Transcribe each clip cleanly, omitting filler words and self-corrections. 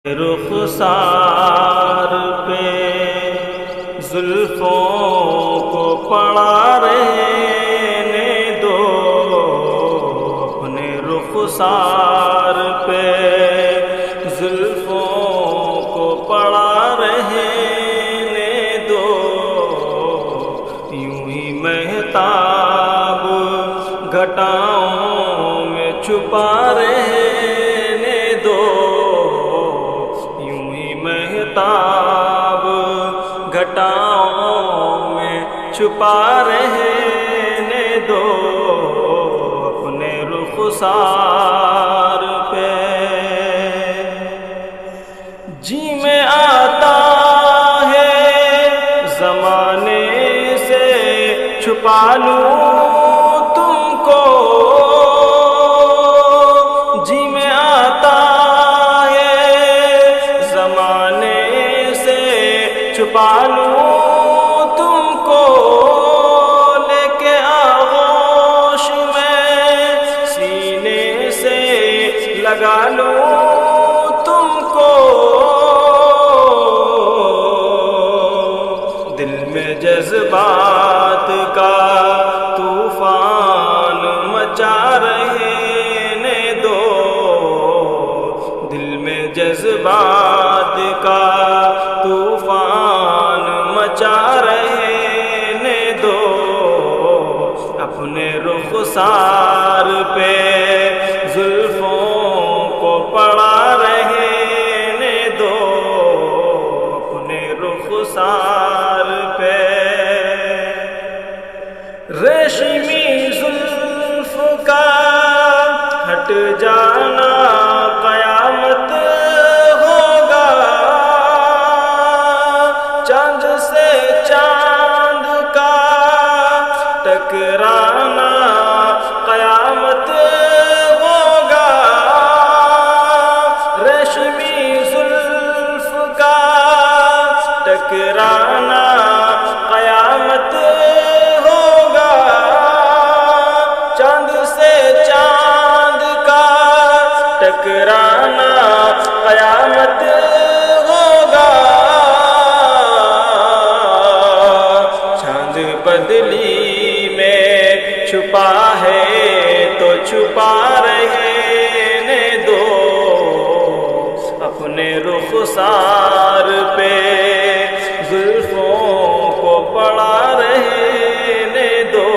رخسار پہ زلفوں کو پڑا رہنے دو، اپنے رخسار پہ زلفوں کو پڑا رہنے دو، یوں ہی مہتاب گھٹاؤں میں چھپا رہنے دو، مہتاب گھٹاؤں میں چھپا رہنے دو، اپنے رخسار پہ جی میں آتا ہے زمانے سے چھپا لوں تم کو، جی میں آتا چھپا لوں تم کو، لے کے آغوش میں سینے سے لگا لوں تم کو، دل میں جذبات کا طوفان مچا رہنے دو، دل میں جذبات کا طوفان مچا رہنے دو، اپنے رخسار پہ زلفوں کو پڑا رہنے دو، اپنے رخسار پہ ریشمی زلف کا ہٹ جانا قیامت ہوگا، چاند سے چاند کا ٹکرانا قیامت ہوگا، ریشمی زلف کا ٹکرانا قیامت ہوگا، چاند سے چاند کا ٹکرانا قیامت ہوگا، بدلی میں چھپا ہے تو چھپا رہنے دو، اپنے رخسار پہ زلفوں کو پڑا رہنے دو،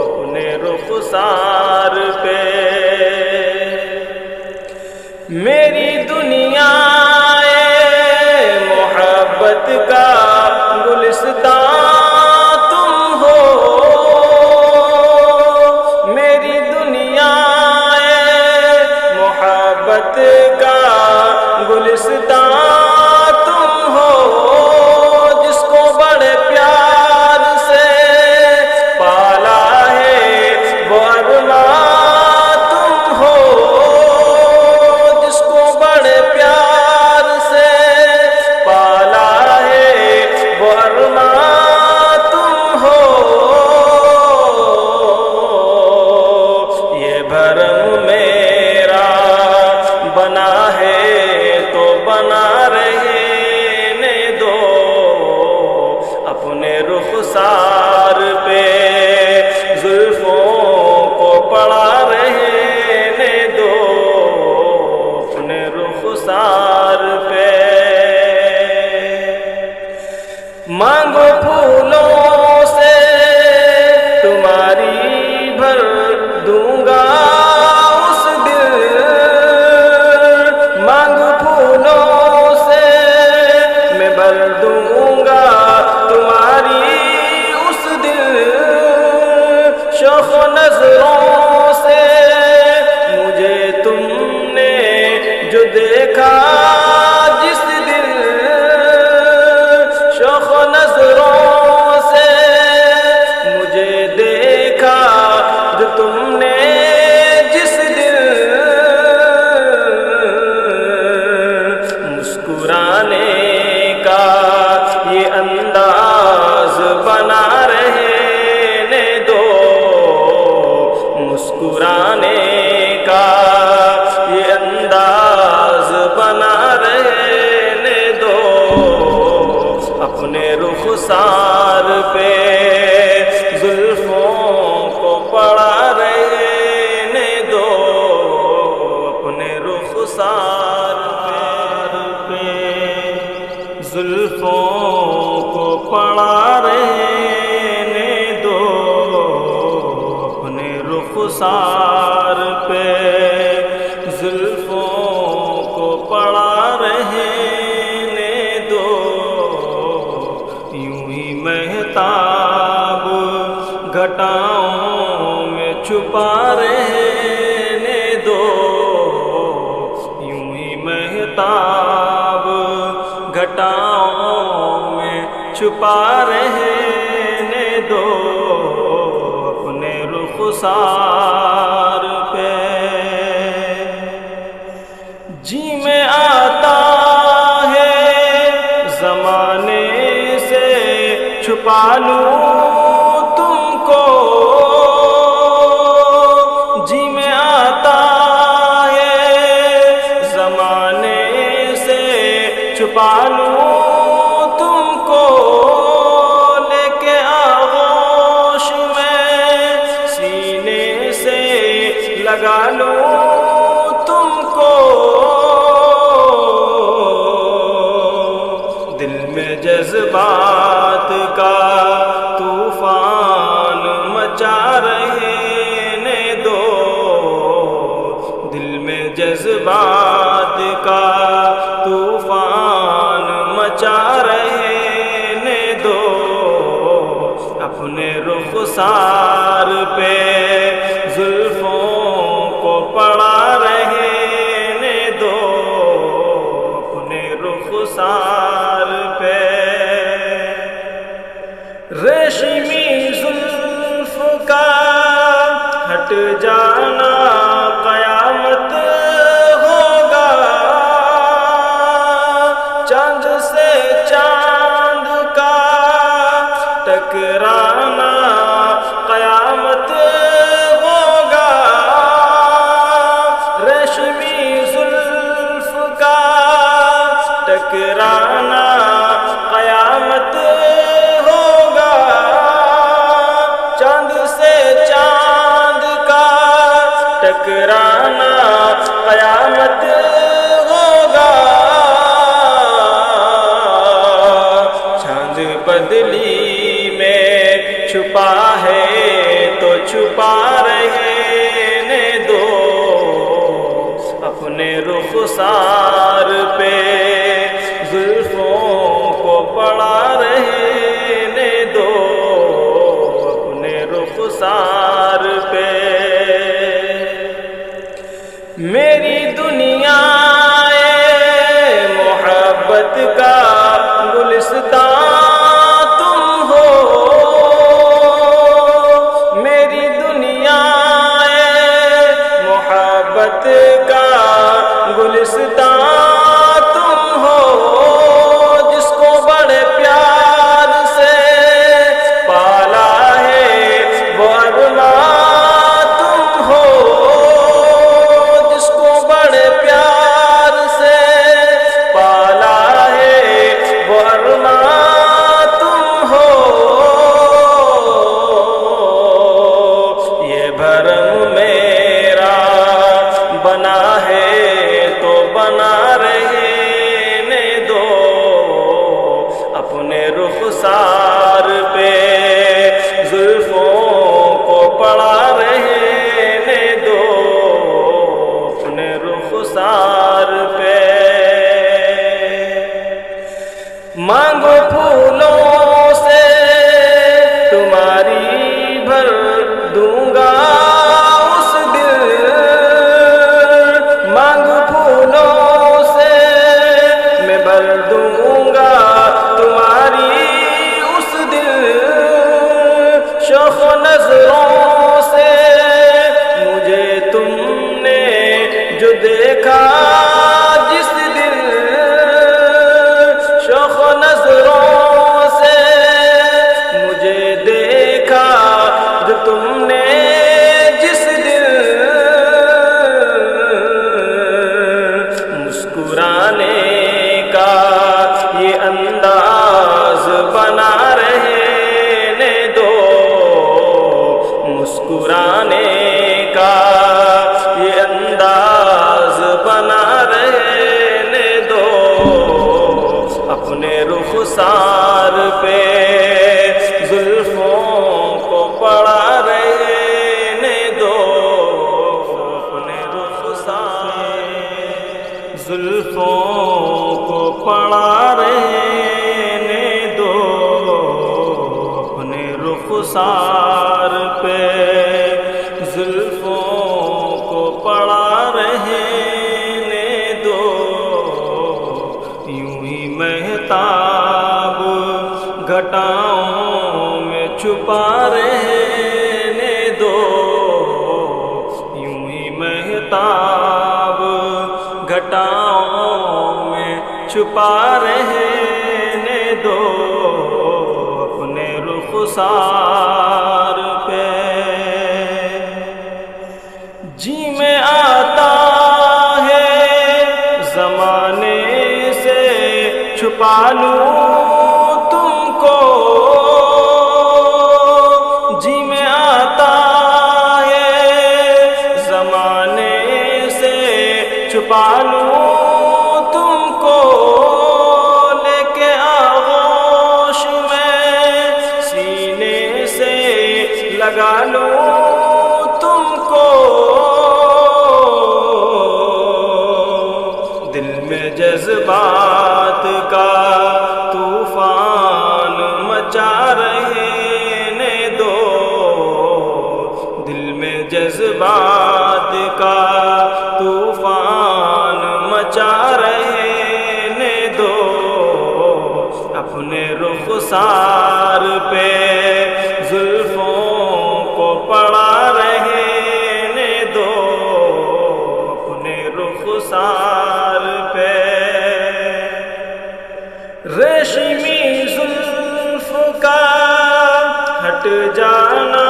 اپنے رخسار پہ میری دنیا محبت کا گلستان کا گلستان تم ہو، جس کو بڑے پیار سے پالا ہے وہ ارمان تم ہو، جس کو بڑے پیار سے پالا ہے وہ ارمان تم ہو، یہ بھرم میرا بنا ہے تو بنا رہنے دو، اپنے رخسار پہ زلفوں کو پڑا رہنے دو، اپنے رخسار پہ مانگو پھولوں سے تمہاری بھر دوں گا نظروں سے مجھے تم نے جو دیکھا جس دل، شوق نظروں سے مجھے دیکھا جو تم نے جس دل، مسکرانے کا یہ انداز بنا رہنے دو، مسکرانے کا یہ انداز بنا رخسار پہ زلفوں کو پڑا رہنے دو اپنے رخسار پہ زلفوں کو پڑا رہنے دو اپنے رخسار پہ زلفوں کو پڑا رہنے دو یوں ہی مہتاب گھٹاؤں میں چھپا رہنے دو یوں ہی مہتاب گھٹاؤں میں چھپا رہنے دو اپنے رخسار پہ جی میں آتا ہے زمانے سے چھپا لوں تم کو جی میں آتا ہے زمانے سے چھپا لوں تم کو لے کے آغوش میں سینے سے لگا لوں تم کو دل میں جذبات کا طوفان مچا رہنے دو دل میں جذبات کا طوفان مچا رہنے دو اپنے رخسار پہ زلفوں کو پڑا رہنے دو اپنے رخسار پہ ریشمی زلف کا ہٹ جانا قیامت ہوگا چاند سے چاند کا ٹکرانا قیامت ہوگا ریشمی زلف کا ٹکرانا قیامت ہوگا چاند سے چاند کا ٹکرانا قیامت ہوگا چاند بدلی میں چھپا ہے تو چھپا رہنے دو اپنے رخسار پہ زلفوں کو پڑا رہنے دو اپنے رخسار پہ میری دنیا محبت کا گلستان تم ہو میری دنیا محبت کا گلستان تم ہو جس کو بڑے پیار سے پالا ہے وہ ارمان تم ہو جس کو بڑے پیار سے پالا ہے وہ ارمان تم ہو یہ بھرم میرا بنا ہے تو بنا رہنے دو اپنے رخسار پہ زلفوں کو پڑا رہنے دو اپنے رخسار پہ مانگو پھولوں سے تمہاری بھر دوں گا اس دل مانگ پھولوں سے میں بھر دوں گا تمہاری اس دل شوق و نظروں سے مجھے تم نے جو دیکھا جس دل شوق و نظروں سے مجھے دیکھا جو تم نے جس دل مسکرانے کا یہ انداز بنا زلفوں کو پڑا رہنے دو اپنے رخسار پہ، زلفوں کو پڑا رہنے دو، یوں ہی مہتاب گھٹاؤں میں چھپا رہنے دو، یوں ہی مہتاب گھٹاؤں میں چھپا رہنے دو اپنے رخسار پہ۔ جی میں آتا ہے زمانے سے چھپا لوں تم کو، جی میں آتا ہے زمانے سے چھپا لوں تم کو، لے کے آغوش میں سینے سے لگا لوں تم کو، دل میں جذبات کا طوفان مچا رہنے دو، دل میں جذبات کا طوفان مچا رہنے دو اپنے رخسار پہ، زلفوں کو پڑا رہنے دو اپنے رخسار پہ۔ ریشمی زلف کا ہٹ جانا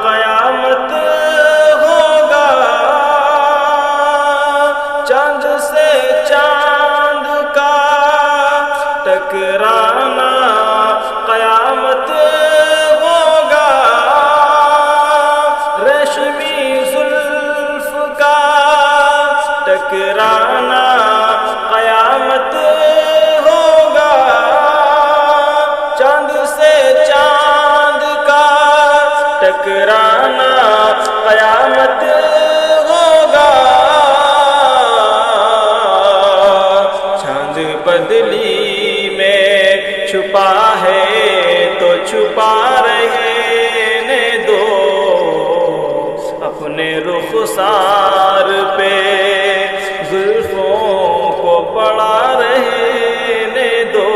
قیامت ہوگا، چاند سے چاند کا ٹکرانا قیامت ہوگا، ریشمی زلف کا ٹکرانا قیامت ہوگا، چاند سے چاند کا ٹکرانا قیامت ہوگا، چاند بدلی میں چھپا ہے تو چھپا رہنے دو اپنے رخسار پہ، زلفوں کو پڑا رہنے دو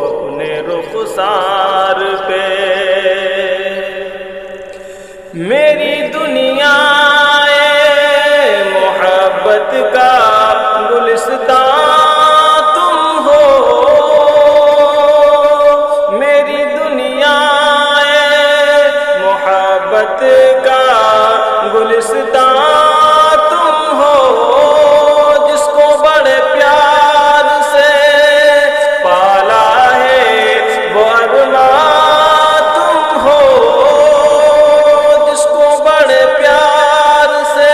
اپنے رخسار پہ۔ میری دنیا محبت کا گلستان تم ہو، میری دنیا محبت کا گلستان تم ہو، جس کو بڑے پیار سے پالا ہے وہ ارمان تم ہو، جس کو بڑے پیار سے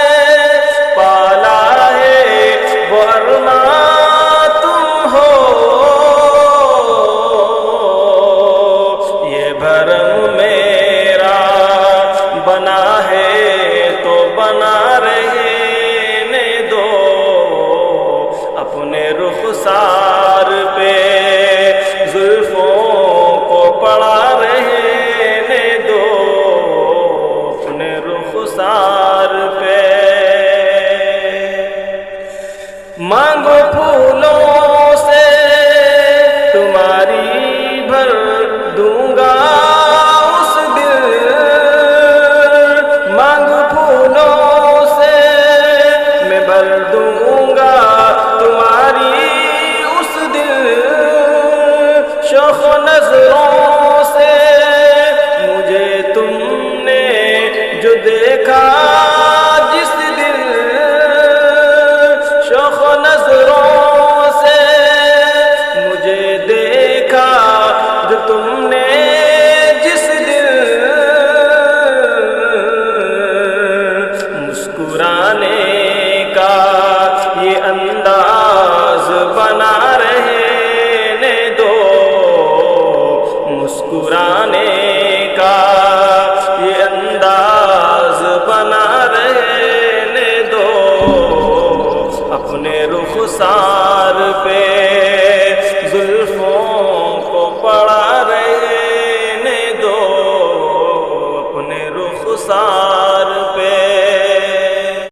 پالا ہے وہ ارمان تم ہو، یہ بھرم میرا بنا ہے تو بنا رہنے دو اپنے رخسار پہ، زلفوں کو پڑا رہنے دو اپنے رخسار پہ۔ مانگو پھولوں سے تمہاری بھر دوں گا اس دل، مانگ پھولوں سے میں بھر دوں گا تمہاری اس دل، شوق و نظروں سے مجھے تم نے جو دیکھا جس دل، شوق و نظروں سے مجھے دیکھا جو تم نے جس دل، مسکرانے کا یہ انداز بنا رہنے دو، مسکرانے